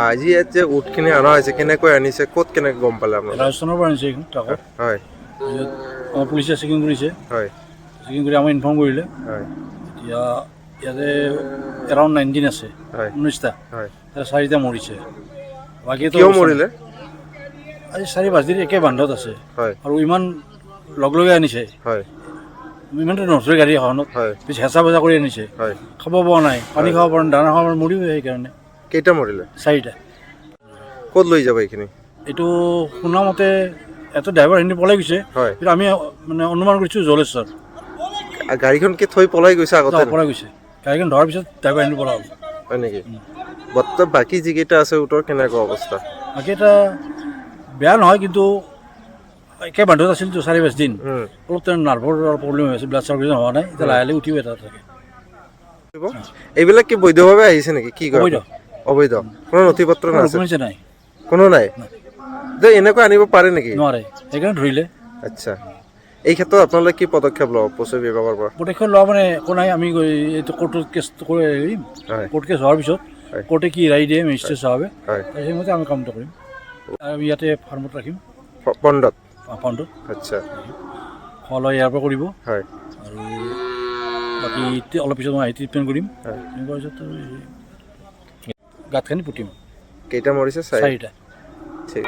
আজি ইয়াত যে উটখিনি অনা হৈছে কেনেকৈ আনিছে ক'ত কেনেকৈ গম পালে আপোনালোকে? ৰাজস্থানৰ পৰা আনিছে এইখন ট্ৰাকত। হয় আমাৰ পুলিচে চেকিং কৰিছে, হয় চেকিং কৰি আমাক ইনফৰ্ম কৰিলে। হয় এতিয়া ইয়াতে এৰাউণ্ড 19 আছে, হয় 19টা, হয়। 4টা মৰিছে। বাকীতো কিয় মৰিলে? আজি 4-5 দিন একে বান্ধত আছে হয় আৰু ইমান লগ লগে আনিছে, হয় ইমানটো নচলে গাড়ী এখনত, হয় বেছি হেঁচা বজা কৰি আনিছে, হয়। খাব পোৱা নাই, পানী খাব পৰা নাই, দানা খাব পৰা নাই, মৰিব সেইকাৰণে। কেইটা মৰিলে? 4টা। ক'ত লৈ যাব এইখিনি? এইটো শুনামতে এটা ড্ৰাইভাৰ হিন্দী পলাই গৈছে, হয় কিন্তু আমি মানে অনুমান কৰিছোঁ জলেশ্বৰ গাড়ীখন কি থৈ পলাই গৈছে আগতে? পলাই গৈছে। গাড়ীখন ধৰাৰ পিছত ড্ৰাইভাৰ হিন্দী পলাল। হয় নেকি? বৰ্তমান বাকী যিকেইটা আছে উটৰ কেনেকুৱা অৱস্থা? বাকী এটা বেয়া নহয়, কিন্তু একে বান্ধত আছিলতো 4-5 দিন, অলপ তেওঁ নাৰ্ভৰ প্ৰব্লেম হৈ আছে, ব্লাড চাৰ্কুলেশ্যন হোৱা নাই, এতিয়া লাহে লাহে উঠিব এটা থাকে। এইবিলাক কি বৈধভাৱে আহিছে নেকি? কি কয়? অবৈধ। অবৈধ। কোনো নথি পত্ৰ নাছে? ডকুমেণ্টছ নাই, কোনো নাই? যে এনেকৈ আনিব পাৰে নেকি? নোৱাৰে, সেইকাৰণে ধৰিলে। আচ্ছা, এই ক্ষেত্ৰত আপোনালোকে কি পদক্ষেপ ল'ব পশু বিভাগৰ পৰা? পদক্ষেপ লোৱা মানে একো নাই, আমি এইটো কোৰ্টত কেছ কৰিম, হয় কোৰ্ট কেছ হোৱাৰ পিছত হয় কোৰ্টে কি ৰায় দিয়ে মেজিষ্ট্ৰেট চাহাবে, হয় সেইমতে আমি কামটো কৰিম। আমি ইয়াতে ফাৰ্মত ৰাখিম, পণ্ডত? ফাৰ্মটোত আচ্ছা খোৱা লোৱা ইয়াৰ পৰা কৰিব, হয় আৰু বাকী অলপ পিছত মই আহি ট্ৰিটমেণ্ট কৰিম। হয়। এনেকুৱা পিছত গাঁত খানি পুতিম। কেইটা মৰিছে? 4টা। ঠিক।